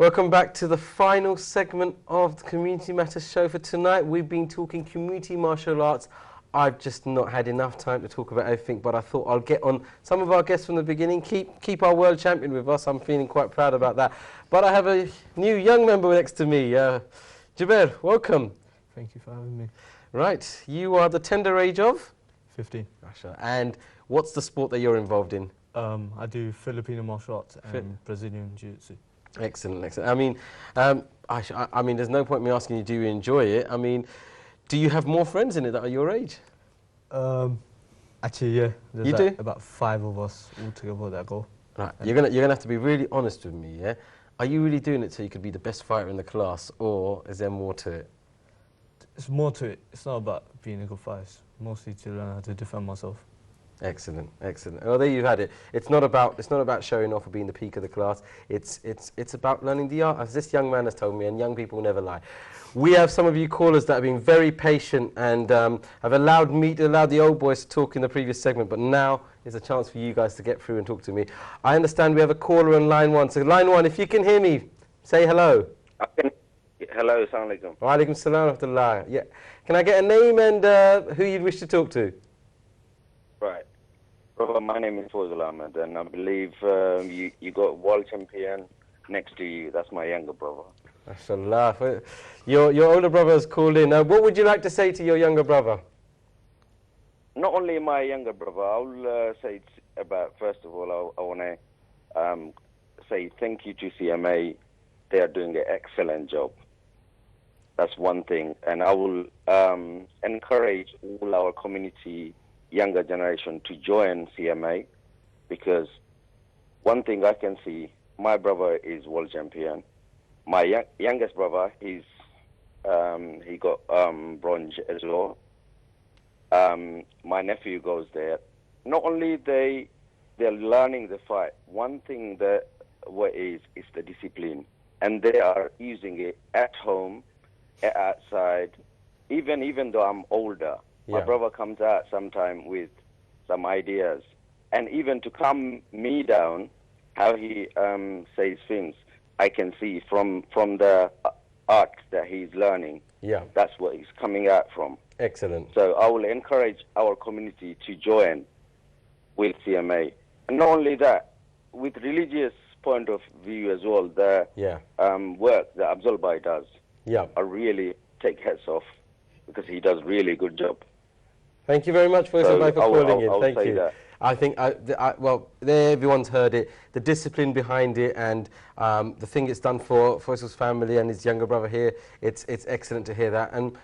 Welcome back to the final segment of the Community Matters show for tonight. We've been talking community martial arts. I've just not had enough time to talk about everything, but I thought I'll get on some of our guests from the beginning. Keep our world champion with us. I'm feeling quite proud about that. But I have a new young member next to me. Jubair, welcome. Thank you for having me. Right, you are the tender age of? 15. And what's the sport that you're involved in? I do Filipino martial arts and Brazilian Jiu-Jitsu. Excellent, excellent. I mean, there's no point me asking you, do you enjoy it? I mean, do you have more friends in it that are your age? Actually, yeah. There's You do? about 5 of us all together that go. Right, you're gonna have to be really honest with me, yeah? Are you really doing it so you could be the best fighter in the class, or is there more to it? It's more to it. It's not about being a good fighter. It's mostly to learn how to defend myself. Excellent, excellent. Well, there you had it. It's not about showing off or being the peak of the class. It's about learning the art, as this young man has told me, and young people never lie. We have some of you callers that have been very patient and have allowed the old boys to talk in the previous segment, but now is a chance for you guys to get through and talk to me. I understand we have a caller on line 1. So line 1, if you can hear me, say hello. Hello, assalamu alaikum. Wa alaikum salam wa rahmatullah. Yeah. Can I get a name and who you'd wish to talk to? Right. Brother, my name is Fawzul Ahmed, and I believe you got world champion next to you. That's my younger brother. MashaAllah. Your older brother has called in. What would you like to say to your younger brother? Not only my younger brother, I'll say about, first of all, I want to say thank you to CMA. They are doing an excellent job. That's one thing. And I will encourage all our community, younger generation, to join CMA, because one thing I can see, my brother is world champion. My youngest brother, he got bronze as well. My nephew goes there. Not only they're learning the fight. One thing that is the discipline, and they are using it at home, outside. Even though I'm older, my brother comes out sometime with some ideas, and even to calm me down, how he says things, I can see from the art that he's learning. Yeah, that's what he's coming out from. Excellent. So I will encourage our community to join with CMA, and not only that, with religious point of view as well. The work that Abdul Bhai does, I really take hats off, because he does really good job. Thank you very much for calling in. Thank you. That. I think, well, everyone's heard it, the discipline behind it, and the thing it's done for Faisal's family and his younger brother here. It's excellent to hear that, and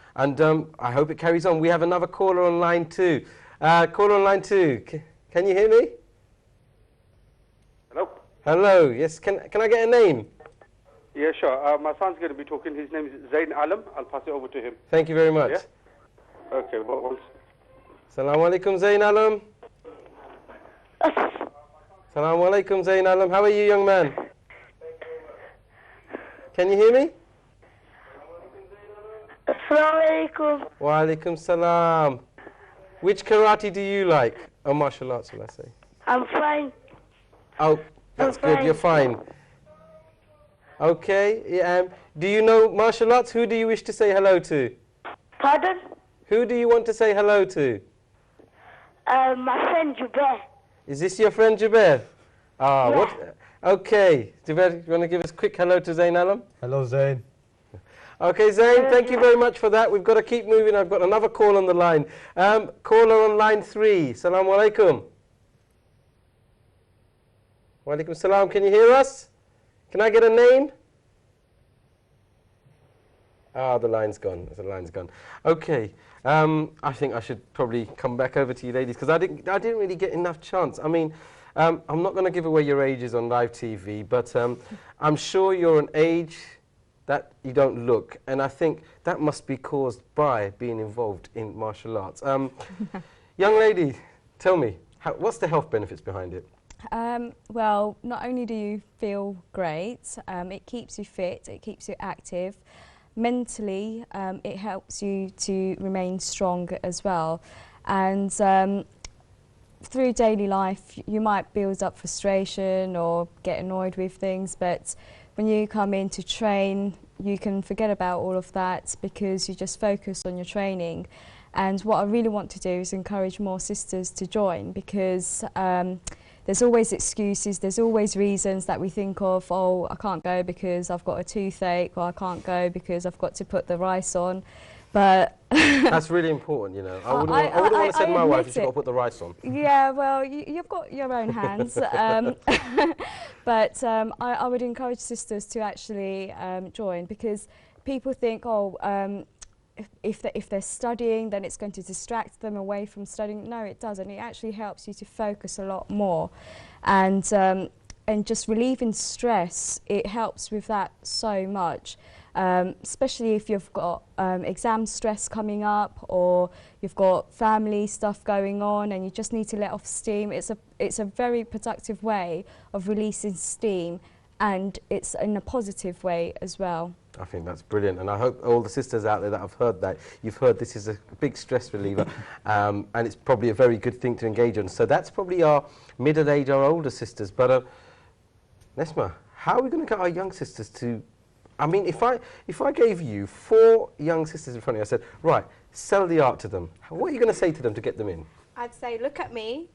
I hope it carries on. We have another caller on line 2. Caller on line 2, can you hear me? Hello? Hello, yes, can I get a name? Yeah, sure. My son's going to be talking. His name is Zain Alam. I'll pass it over to him. Thank you very much. Yeah? Okay, well, Assalamu alaikum, Zain Alam. Assalamu alaikum, Zain Alam. How are you, young man? Can you hear me? Assalamu alaikum. Wa alaikum salam. Which karate do you like? Oh, martial arts, will I say? I'm fine. Oh, that's good. You're fine. Okay. Do you know martial arts? Who do you wish to say hello to? Pardon? Who do you want to say hello to? My friend Jubair. Is this your friend Jubair? Ah, yeah. What? Okay. Jubair, you want to give us a quick hello to Zain Alam? Hello, Zain. Okay, Zain, thank you very much for that. We've got to keep moving. I've got another call on the line. Caller on line 3. Assalamu alaikum. Wa alaikum salam. Can you hear us? Can I get a name? Ah, the line's gone. The line's gone. Okay. I think I should probably come back over to you ladies, because I didn't really get enough chance. I mean, I'm not going to give away your ages on live TV, but I'm sure you're an age that you don't look, and I think that must be caused by being involved in martial arts. Young lady, tell me, what's the health benefits behind it? Well, not only do you feel great, it keeps you fit, it keeps you active. Mentally, it helps you to remain strong as well. And through daily life, you might build up frustration or get annoyed with things, but when you come in to train, you can forget about all of that because you just focus on your training. And what I really want to do is encourage more sisters to join, because there's always excuses, there's always reasons that we think of. Oh, I can't go because I've got a toothache, or I can't go because I've got to put the rice on. But that's really important, you know. I wouldn't want to say to my wife, she's got to put the rice on. Yeah, well, you've got your own hands. But I would encourage sisters to actually join, because people think, oh, if they're studying, then it's going to distract them away from studying. No, it doesn't. It actually helps you to focus a lot more. And just relieving stress, it helps with that so much. Especially if you've got exam stress coming up, or you've got family stuff going on and you just need to let off steam. It's a very productive way of releasing steam, and it's in a positive way as well. I think that's brilliant, and I hope all the sisters out there that have heard that, you've heard this is a big stress reliever, and it's probably a very good thing to engage on. So that's probably our middle age, our older sisters. But Nesma, how are we going to get our young sisters to, I mean, if I gave you 4 young sisters in front of you, I said, right, sell the art to them, what are you going to say to them to get them in? I'd say, look at me,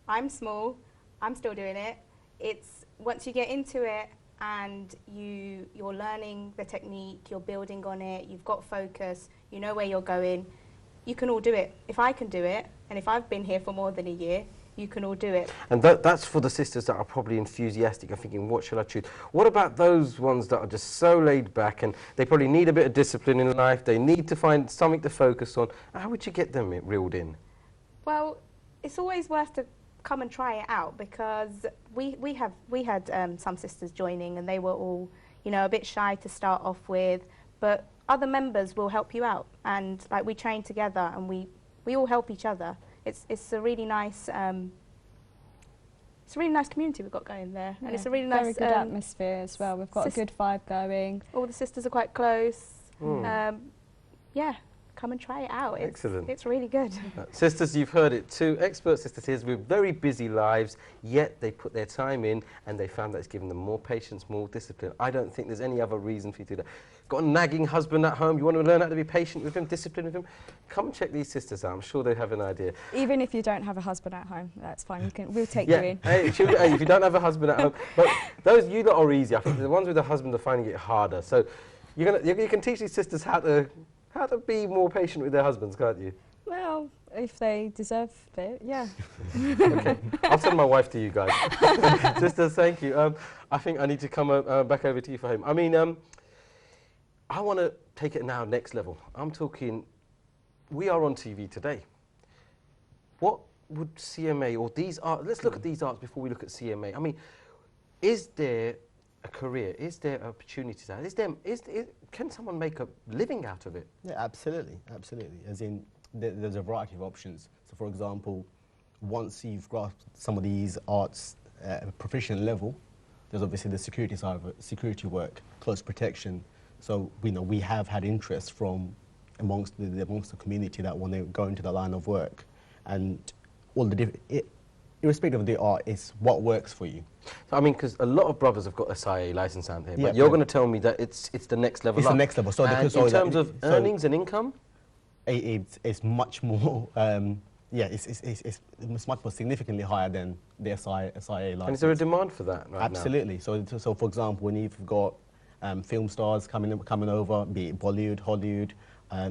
I'm small, I'm still doing it. It's once you get into it and you're learning the technique, you're building on it, you've got focus, you know where you're going, you can all do it. If I can do it, and if I've been here for more than a year, you can all do it. And that's for the sisters that are probably enthusiastic and thinking, what shall I choose? What about those ones that are just so laid back and they probably need a bit of discipline in life, they need to find something to focus on? How would you get them reeled in? Well, it's always worth to come and try it out, because we had some sisters joining and they were all, you know, a bit shy to start off with, but other members will help you out, and like we train together and we all help each other. It's a really nice community we've got going there, Yeah, and it's a really very nice good atmosphere as well. We've got a good vibe going. All the sisters are quite close. Yeah, come and try it out. Excellent. It's really good. Sisters, you've heard it. 2 expert sisters here with very busy lives, yet they put their time in and they found that it's given them more patience, more discipline. I don't think there's any other reason for you to do that. Got a nagging husband at home, you want to learn how to be patient with him, disciplined with him? Come and check these sisters out. I'm sure they have an idea. Even if you don't have a husband at home, that's fine. We'll take you in. Hey, if you don't have a husband at home, but those you lot are easy. I think the ones with a husband are finding it harder. So you can teach these sisters how to be more patient with their husbands, can't you? Well, if they deserve it, yeah. Okay, I'll send my wife to you guys. Sisters, thank you. I think I need to come back over to you for him. I mean, I want to take it now next level. I'm talking, we are on TV today. What would CMA or these arts, let's look at these arts before we look at CMA. I mean, is there a career? Is there opportunities out? Can someone make a living out of it? Yeah, absolutely, absolutely. As in, there's a variety of options. So, for example, once you've grasped some of these arts at a proficient level, there's obviously the security side of it, security work, close protection. So we have had interest from amongst the community that want to go into the line of work, and all the irrespective of the art, it's what works for you. So, I mean, because a lot of brothers have got a SIA license out there, yeah, but you're going to tell me that it's the next level it's up. the next level. So and in terms of earnings and income? It's much more, it's much more significantly higher than the SIA license. And is there a demand for that right Absolutely. now? So for example, when you've got film stars coming over, be it Bollywood, Hollywood,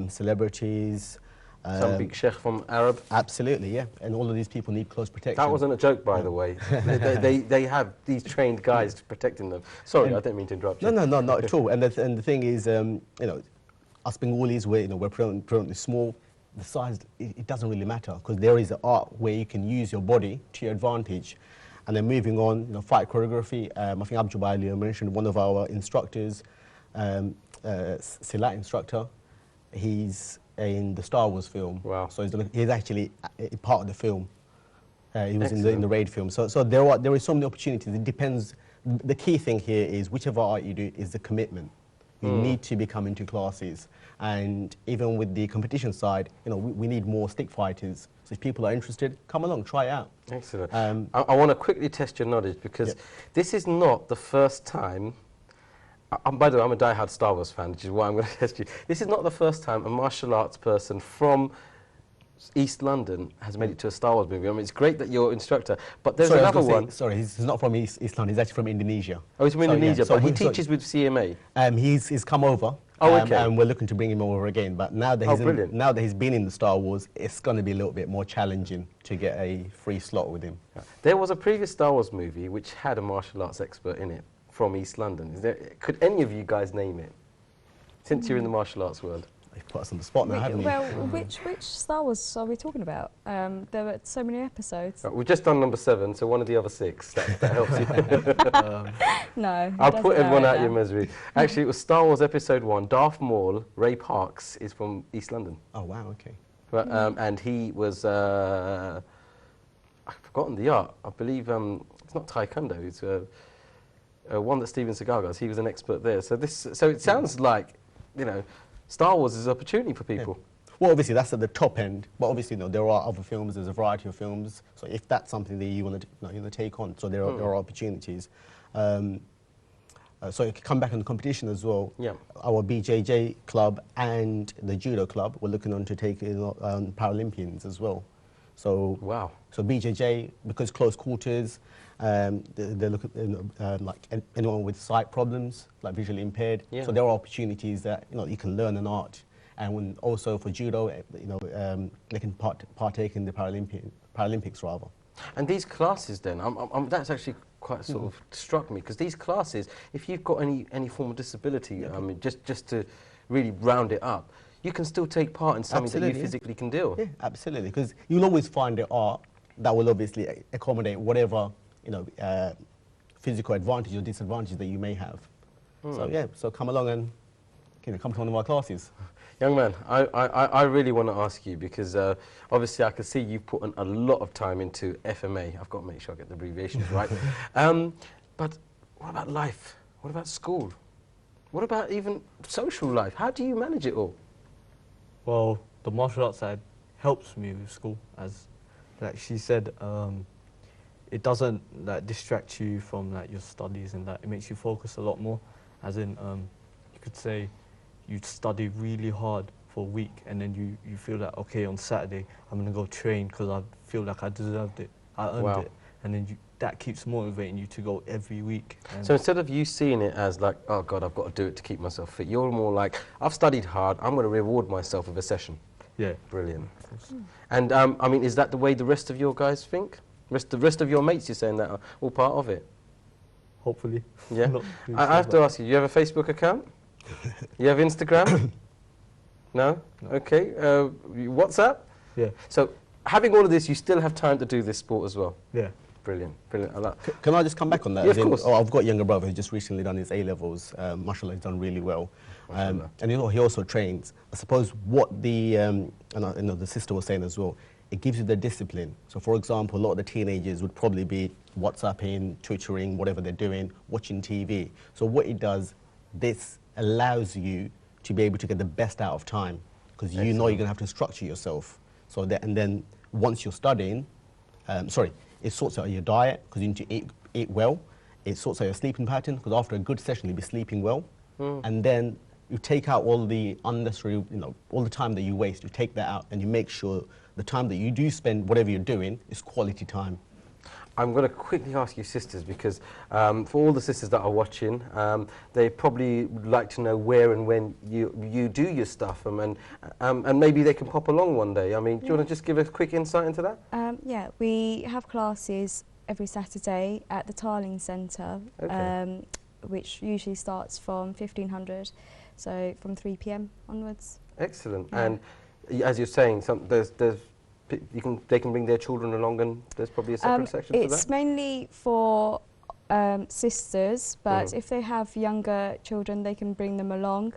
celebrities. Some big sheikh from Arab. Absolutely, yeah. And all of these people need close protection. That wasn't a joke, by the way. they have these trained guys protecting them. Sorry, I didn't mean to interrupt you. No, not at all. And the thing is, us Bengalis, we're predominantly small. The size, it doesn't really matter, because there is an art where you can use your body to your advantage. And then moving on, fight choreography. I think Abul Hasnath mentioned one of our instructors, Silat instructor. He's in the Star Wars film. Wow. So he's actually a part of the film. He was in the Raid film. So there is so many opportunities. It depends. The key thing here is whichever art you do is the commitment. You need to be coming to classes. And even with the competition side, we need more stick fighters. So if people are interested, come along, try it out. Excellent. I want to quickly test your knowledge, because this is not the first time By the way, I'm a diehard Star Wars fan, which is why I'm going to test you. This is not the first time a martial arts person from East London has made it to a Star Wars movie. I mean, it's great that you're instructor, but there's another one. Sorry, he's not from East London. He's actually from Indonesia. Oh, he's from Indonesia, yeah, but he teaches with CMA. He's come over. Oh, okay. And we're looking to bring him over again. But now that now that he's been in the Star Wars, it's going to be a little bit more challenging to get a free slot with him. There was a previous Star Wars movie which had a martial arts expert in it from East London. Could any of you guys name it? Since you're in the martial arts world. You've put us on the spot now, haven't you? Well, which Star Wars are we talking about? There were so many episodes. Right, we've just done number 7, so one of the other 6. That helps you. No. I'll put everyone out of your misery. Actually, it was Star Wars Episode 1. Darth Maul, Ray Parks, is from East London. Oh, wow, okay. But, and he was, I've forgotten the art. I believe it's not Taekwondo. It's one that Steven Seagal does. He was an expert there. So it sounds like, you know, Star Wars is an opportunity for people. Yeah. Well, obviously that's at the top end, but obviously, you know, there are other films. There's a variety of films. So if that's something that you want to take on, so there are opportunities. So you can come back on the competition as well. Yeah. Our BJJ club and the judo club, we're looking on to take in Paralympians as well. So wow. So BJJ, because close quarters, they look at like anyone with sight problems, like visually impaired. Yeah. So there are opportunities that you can learn an art, and also for judo, they can partake in the Paralympics rather. And these classes, then, that's actually quite sort of struck me, because these classes, if you've got any form of disability, I mean, just to really round it up, you can still take part in something that you physically can do. Yeah, absolutely, because you'll always find the art that will obviously accommodate whatever physical advantage or disadvantage that you may have. So yeah, so come along and come to one of our classes. Young man, I really want to ask you, because obviously I can see you've put a lot of time into FMA. I've got to make sure I get the abbreviations right. But what about life? What about school? What about even social life? How do you manage it all? Well, the martial arts side helps me with school, as like she said. It doesn't distract you from your studies, and that it makes you focus a lot more. As in, you could say you study really hard for a week, and then you feel like, okay, on Saturday I'm gonna go train because I feel like I deserved it, I earned it, and then that keeps motivating you to go every week. So instead of you seeing it as like, oh God, I've got to do it to keep myself fit, you're more like, I've studied hard, I'm going to reward myself with a session. Yeah. Brilliant. And I mean, is that the way the rest of your guys think? The rest of your mates, you're saying that are all part of it? Hopefully. Yeah. I have to ask you, you have a Facebook account? You have Instagram? No? Okay. WhatsApp? Yeah. So having all of this, you still have time to do this sport as well? Yeah. Brilliant, brilliant. I like. Can I just come back on that? Yeah, of course. I've got a younger brother who's just recently done his A-levels. Mashallah, he's done really well. And he also trains. I suppose what the sister was saying as well, it gives you the discipline. So for example, a lot of the teenagers would probably be WhatsApping, Twittering, whatever they're doing, watching TV. So what it does, this allows you to be able to get the best out of time, because you know you're going to have to structure yourself. So that, and then once you're studying, it sorts out your diet, because you need to eat well. It sorts out your sleeping pattern, because after a good session, you'll be sleeping well. And then you take out all the unnecessary, all the time that you waste, you take that out, and you make sure the time that you do spend, whatever you're doing, is quality time. I'm going to quickly ask you sisters, because for all the sisters that are watching, they probably would like to know where and when you do your stuff, and maybe they can pop along one day. I mean, do you want to just give a quick insight into that? Yeah, we have classes every Saturday at the Tarling Centre, which usually starts from 1500, so from 3 p.m. onwards. Excellent. Yeah. And as you're saying, they can bring their children along, and there's probably a separate section for that? It's mainly for sisters, but if they have younger children, they can bring them along.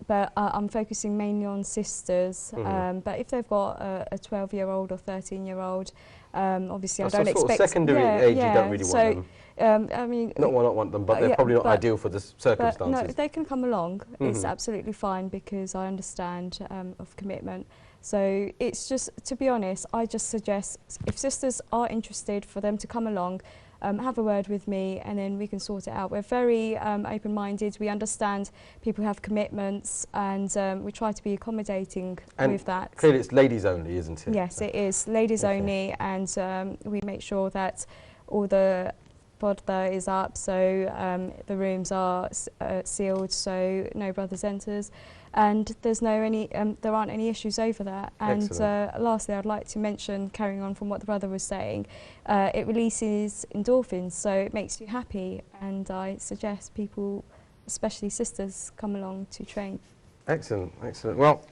But I'm focusing mainly on sisters. But if they've got a 12-year-old or 13-year-old, obviously I don't expect... Sort of secondary age, you don't really want them. I mean, not want them, but they're probably not ideal for the circumstances. But no, they can come along. It's absolutely fine, because I understand of commitment. So it's just, to be honest, I just suggest if sisters are interested, for them to come along. have a word with me, and then we can sort it out. We're very open-minded. We understand people have commitments, and we try to be accommodating with that. Clearly it's ladies only, isn't it? Yes, it is ladies only, and we make sure that all the podda is up, so the rooms are sealed, so no brothers enters, and there aren't any issues over that. And lastly, I'd like to mention, carrying on from what the brother was saying, it releases endorphins, so it makes you happy, and I suggest people, especially sisters, come along to train. Excellent, excellent. Well,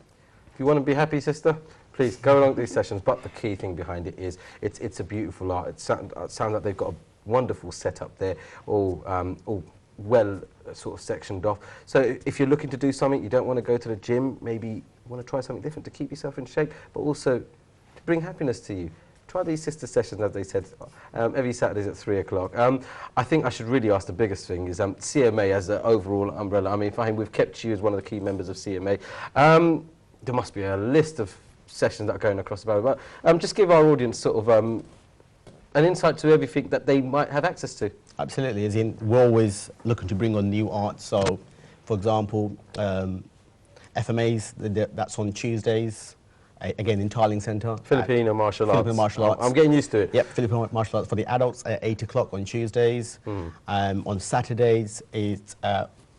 if you want to be happy, sister, please go along to these sessions. But the key thing behind it is it's a beautiful art. It sounds like they've got a wonderful setup there, all well sort of sectioned off. So if you're looking to do something, you don't want to go to the gym, maybe you want to try something different to keep yourself in shape, but also to bring happiness to you. Try these sister sessions, as they said, every Saturdays at 3 o'clock. I think I should really ask the biggest thing is CMA as an overall umbrella. I mean, Fahim, we've kept you as one of the key members of CMA. There must be a list of sessions that are going across the barrel, but just give our audience sort of an insight to everything that they might have access to. Absolutely, as in we're always looking to bring on new art. So, for example, FMAs, that's on Tuesdays, again in Tarling Centre. Filipino martial arts. Filipino martial arts. I'm getting used to it. Yep, Filipino martial arts for the adults at 8 o'clock on Tuesdays. On Saturdays, it's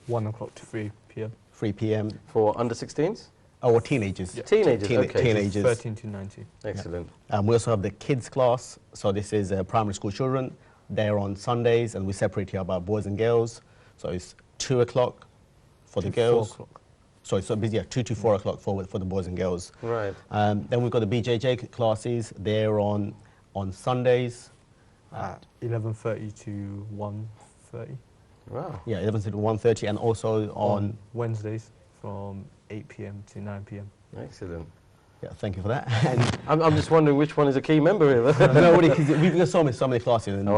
1 o'clock to 3 p.m. 3 p.m. For under 16s? Oh, or teenagers. Yeah. Teenagers, okay. Teenagers. 13 to 19. Excellent. Yeah. We also have the kids class. So this is primary school children. They're on Sundays, and we separate here about boys and girls. So it's 2 o'clock for the girls. 4 o'clock. Sorry, so yeah, 2 to 4 o'clock for the boys and girls. Right. Then we've got the BJJ classes. They're on Sundays. At 11:30 to 1:30. Wow. Yeah, 11 to 1:30, and also on Wednesdays from 8 p.m. to 9 p.m. Excellent. Yeah, thank you for that. I'm just wondering which one is a key member here. No, because we've got so many classes. And,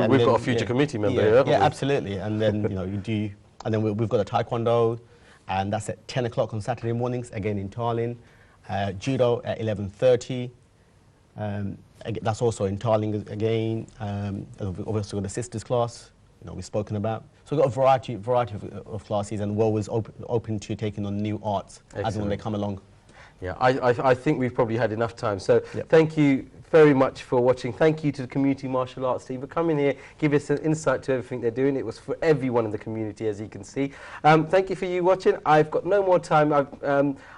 we've got a future committee member here, haven't we? Yeah, absolutely. And then you do, and then we've got a taekwondo, and that's at 10 o'clock on Saturday mornings, again in Tarling. Judo at 11:30. That's also in Tarling again. We've also got the sisters class, we've spoken about. So we've got a variety of classes, and we're always open to taking on new arts as and when they come along. Yeah, I think we've probably had enough time. So thank you very much for watching. Thank you to the community martial arts team for coming here, give us an insight to everything they're doing. It was for everyone in the community, as you can see. Thank you for you watching. I've got no more time.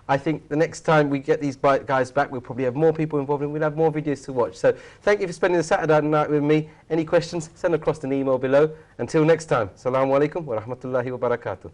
I think the next time we get these guys back, we'll probably have more people involved and we'll have more videos to watch. So thank you for spending the Saturday night with me. Any questions, send across an email below. Until next time, Assalamu alaikum wa rahmatullahi wa barakatuh.